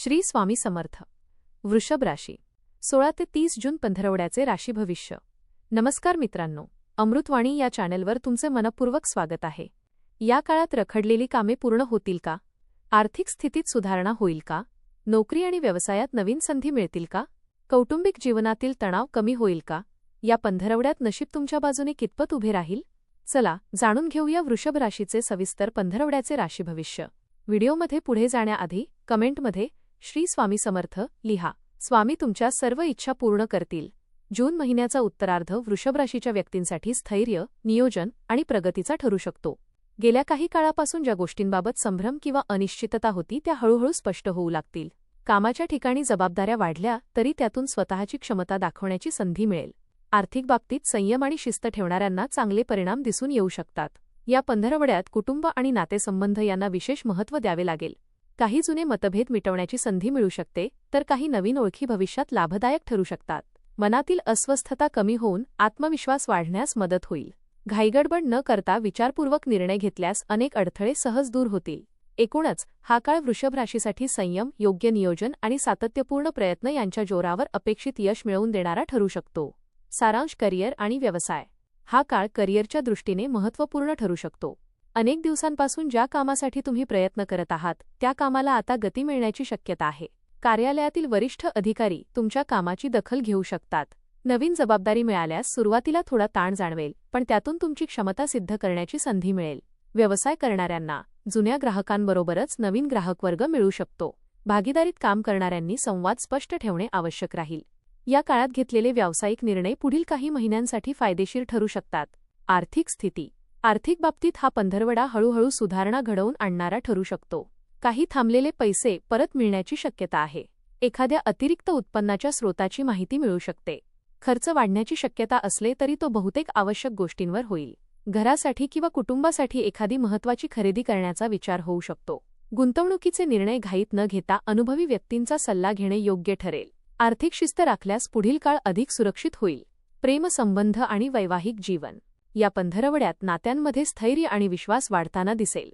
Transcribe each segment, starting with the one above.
श्री स्वामी समर्थ. वृषभ राशी 16 ते 30 जून पंधरवड्याचे राशी भविष्य. नमस्कार मित्रांनो, अमृतवाणी या चॅनलवर तुमचे मनपूर्वक स्वागत आहे. या काळात रखडलेली कामे पूर्ण होतील का? आर्थिक स्थितीत सुधारणा होईल का? नोकरी आणि व्यवसायात नवीन संधी मिळतील का? कौटुंबिक जीवनातील तणाव कमी होईल का? या पंधरवड्यात नशीब तुमच्या बाजूने कितपत उभे राहील? चला जाणून घेऊया वृषभ राशीचे सविस्तर पंधरवड्याचे राशी भविष्य. व्हिडिओमध्ये पुढे जाण्याआधी कमेंटमध्ये श्री स्वामी समर्थ लिहा. स्वामी तुमच्या सर्व इच्छा पूर्ण करतील. जून महिन्याचा उत्तरार्ध वृषभ राशीच्या व्यक्तींसाठी स्थैर्य, नियोजन आणि प्रगतीचा ठरू शकतो. गेल्या काही काळापासून ज्या गोष्टींबाबत संभ्रम किंवा अनिश्चितता होती त्या हळूहळू स्पष्ट होऊ लागतील. कामाच्या ठिकाणी जबाबदाऱ्या वाढल्या तरी त्यातून स्वतःची क्षमता दाखवण्याची संधी मिळेल. आर्थिक बाबतीत संयम आणि शिस्त ठेवणाऱ्यांना चांगले परिणाम दिसून येऊ शकतात. या पंधरवड्यात कुटुंब आणि नातेसंबंध यांना विशेष महत्त्व द्यावे लागेल. काही जुने मतभेद मिटवण्याची संधी मिळू शकते, तर काही नवीन ओळखी भविष्यात लाभदायक ठरू शकतात. मनातील अस्वस्थता कमी होऊन आत्मविश्वास वाढण्यास मदत होईल. घाईगडबड न करता विचारपूर्वक निर्णय घेतल्यास अनेक अडथळे सहज दूर होतील. एकूणच हा काळ वृषभ राशीसाठी संयम, योग्य नियोजन आणि सातत्यपूर्ण प्रयत्न यांच्या जोरावर अपेक्षित यश मिळवून देणारा ठरू शकतो. सारांश करिअर आणि व्यवसाय. हा काळ करिअरच्या दृष्टीने महत्त्वपूर्ण ठरू शकतो. अनेक दिवसांपासून ज्या कामासाठी तुम्ही प्रयत्न करत आहात त्या कामाला आता गती मिळण्याची शक्यता आहे. कार्यालयातील वरिष्ठ अधिकारी तुमच्या कामाची दखल घेऊ शकतात. नवीन जबाबदारी मिळाल्यास सुरुवातीला थोडा ताण जाणवेल, पण त्यातून तुमची क्षमता सिद्ध करण्याची संधी मिळेल. व्यवसाय करणाऱ्यांना जुन्या ग्राहकांबरोबरच नवीन ग्राहकवर्ग मिळू शकतो. भागीदारीत काम करणाऱ्यांनी संवाद स्पष्ट ठेवणे आवश्यक राहील. या काळात घेतलेले व्यावसायिक निर्णय पुढील काही महिन्यांसाठी फायदेशीर ठरू शकतात. आर्थिक स्थिती. आर्थिक बाबतीत हा पंधरवडा हळूहळू सुधारणा घडवून आणणारा ठरू शकतो. काही थांबलेले पैसे परत मिळण्याची शक्यता आहे. एखाद्या अतिरिक्त उत्पन्नाच्या स्रोताची माहिती मिळू शकते. खर्च वाढण्याची शक्यता असले तरी तो बहुतेक आवश्यक गोष्टींवर होईल. घरासाठी किंवा कुटुंबासाठी एखादी महत्त्वाची खरेदी करण्याचा विचार होऊ शकतो. गुंतवणुकीचे निर्णय घाईत न घेता अनुभवी व्यक्तींचा सल्ला घेणे योग्य ठरेल. आर्थिक शिस्त राखल्यास पुढील काळ अधिक सुरक्षित होईल. प्रेमसंबंध आणि वैवाहिक जीवन. या पंधरवड्यात नात्यांमध्ये स्थैर्य आणि विश्वास वाढताना दिसेल.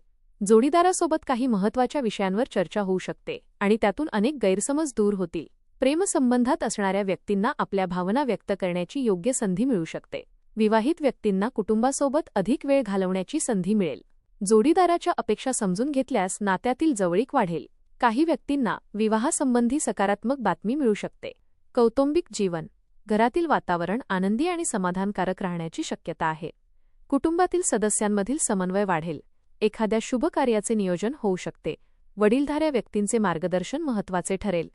जोडीदारासोबत काही महत्त्वाच्या विषयांवर चर्चा होऊ शकते आणि त्यातून अनेक गैरसमज दूर होतील. प्रेमसंबंधात असणाऱ्या व्यक्तींना आपल्या भावना व्यक्त करण्याची योग्य संधी मिळू शकते. विवाहित व्यक्तींना कुटुंबासोबत अधिक वेळ घालवण्याची संधी मिळेल. जोडीदाराच्या अपेक्षा समजून घेतल्यास नात्यातील जवळीक वाढेल. काही व्यक्तींना विवाहासंबंधी सकारात्मक बातमी मिळू शकते. कौटुंबिक जीवन. घरातील वातावरण आनंदी आणि समाधानकारक राहण्याची शक्यता आहे. कुटुंबातील सदस्यांमधील समन्वय वाढेल. एखाद्या शुभ कार्याचे नियोजन होऊ शकते. वडीलधाऱ्या व्यक्तींचे मार्गदर्शन महत्त्वाचे ठरेल.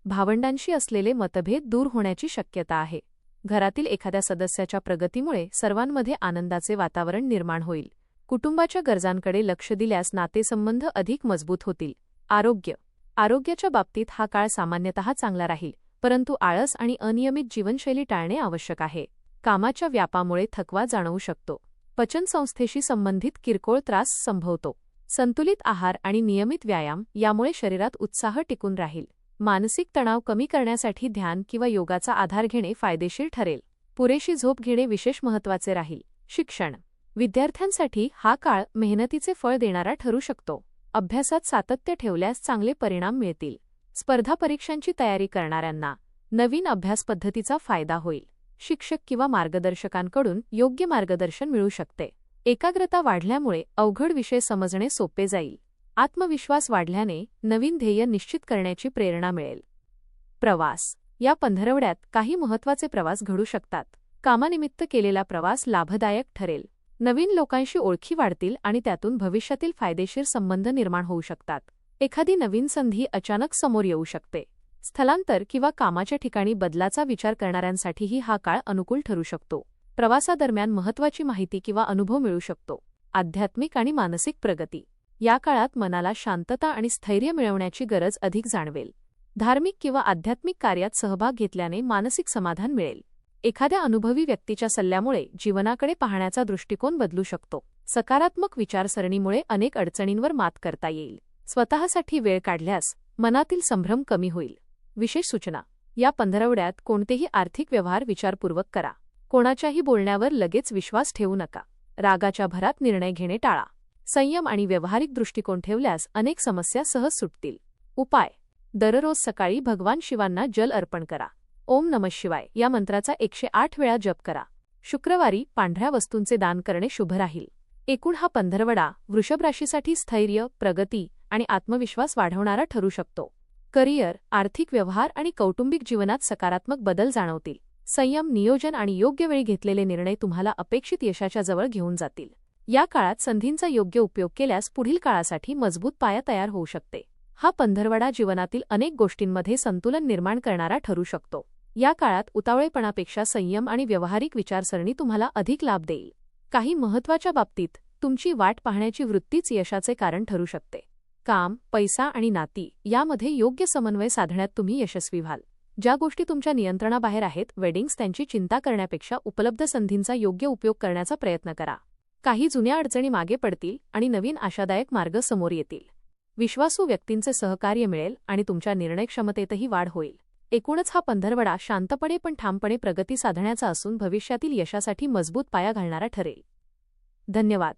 भावंडांशी असलेले मतभेद दूर होण्याची शक्यता आहे. घरातील एखाद्या सदस्याच्या प्रगतीमुळे सर्वांमध्ये आनंदाचे वातावरण निर्माण होईल. कुटुंबाच्या गरजांकडे लक्ष दिल्यास नातेसंबंध अधिक मजबूत होतील. आरोग्य. आरोग्याच्या बाबतीत हा काळ सामान्यतः चांगला राहील, परंतु आळस आणि अनियमित जीवनशैली टाळणे आवश्यक आहे. कामाच्या व्यापामुळे थकवा जाणवू शकतो. पचनसंस्थेशी संबंधित किरकोळ त्रास संभवतो. संतुलित आहार आणि नियमित व्यायाम यामुळे शरीरात उत्साह टिकून राहील. मानसिक तणाव कमी करण्यासाठी ध्यान किंवा योगाचा आधार घेणे फायदेशीर ठरेल. पुरेशी झोप घेणे विशेष महत्त्वाचे राहील. शिक्षण. विद्यार्थ्यांसाठी हा काळ मेहनतीचे फळ देणारा ठरू शकतो. अभ्यासात सातत्य ठेवल्यास चांगले परिणाम मिळतील. स्पर्धा परीक्षांची तयारी करणाऱ्यांना नवीन अभ्यास पद्धतीचा फायदा होईल. शिक्षक किंवा मार्गदर्शकांकडून योग्य मार्गदर्शन मिळू शकते. एकाग्रता वाढल्यामुळे अवघड विषय समजणे सोपे जाईल. आत्मविश्वास वाढल्याने नवीन ध्येय निश्चित करण्याची प्रेरणा मिळेल. प्रवास. या पंधरवड्यात काही महत्त्वाचे प्रवास घडू शकतात. कामानिमित्त केलेला प्रवास लाभदायक ठरेल. नवीन लोकांशी ओळखी वाढतील आणि त्यातून भविष्यातील फायदेशीर संबंध निर्माण होऊ शकतात. एखादी नवीन संधी अचानक समोर येऊ शकते. स्थलांतर किंवा कामाच्या ठिकाणी बदलाचा विचार करणाऱ्यांसाठीही हा काळ अनुकूल ठरू शकतो. प्रवासादरम्यान महत्त्वाची माहिती किंवा अनुभव मिळू शकतो. आध्यात्मिक आणि मानसिक प्रगती. या काळात मनाला शांतता आणि स्थैर्य मिळवण्याची गरज अधिक जाणवेल. धार्मिक किंवा आध्यात्मिक कार्यात सहभाग घेतल्याने मानसिक समाधान मिळेल. एखाद्या अनुभवी व्यक्तीच्या सल्ल्यामुळे जीवनाकडे पाहण्याचा दृष्टिकोन बदलू शकतो. सकारात्मक विचारसरणीमुळे अनेक अडचणींवर मात करता येईल. स्वतःसाठी वेळ काढल्यास मनातील संभ्रम कमी होईल. विशेष सूचना. या पंधरवड्यात कोणतेही आर्थिक व्यवहार विचारपूर्वक करा. कोणाच्याही बोलण्यावर लगेच विश्वास ठेवू नका. रागाच्या भरात निर्णय घेणे टाळा. संयम आणि व्यावहारिक दृष्टिकोन ठेवल्यास अनेक समस्या सहज सुटतील. उपाय. दररोज सकाळी भगवान शिवांना जल अर्पण करा. ओम नमः शिवाय या मंत्राचा 108 वेळा जप करा. शुक्रवारी पांढऱ्या वस्तूंचे दान करणे शुभ राहील. एकूण हा पंधरवडा वृषभ राशीसाठी स्थैर्य, प्रगती आणि आत्मविश्वास वाढवणारा ठरू शकतो. करिअर, आर्थिक व्यवहार आणि कौटुंबिक जीवनात सकारात्मक बदल जाणवतील. संयम, नियोजन आणि योग्य वेळी घेतलेले निर्णय तुम्हाला अपेक्षित यशाच्या जवळ घेऊन जातील. या काळात संधींचा योग्य उपयोग केल्यास पुढील काळासाठी मजबूत पाया तयार होऊ शकते. हा पंधरवडा जीवनातील अनेक गोष्टींमध्ये संतुलन निर्माण करणारा ठरू शकतो. या काळात उतावळेपणापेक्षा संयम आणि व्यावहारिक विचारसरणी तुम्हाला अधिक लाभ देईल. काही महत्त्वाच्या बाबतीत तुमची वाट पाहण्याची वृत्तीच यशाचे कारण ठरू शकते. काम, पैसा आणि नाती यामध्ये योग्य समन्वय साधण्यात तुम्ही यशस्वी व्हाल. ज्या गोष्टी तुमच्या नियंत्रणाबाहेर आहेत, वेडिंग्स, त्यांची चिंता करण्यापेक्षा उपलब्ध संधींचा योग्य उपयोग करण्याचा प्रयत्न करा. काही जुन्या अडचणी मागे पडतील आणि नवीन आशादायक मार्ग समोर येतील. विश्वासू व्यक्तींचे सहकार्य मिळेल आणि तुमच्या निर्णयक्षमतेतही वाढ होईल. एकूणच हा पंधरवडा शांतपणे पण ठामपणे प्रगती साधण्याचा असून भविष्यातील यशासाठी मजबूत पाया घालणारा ठरेल. धन्यवाद.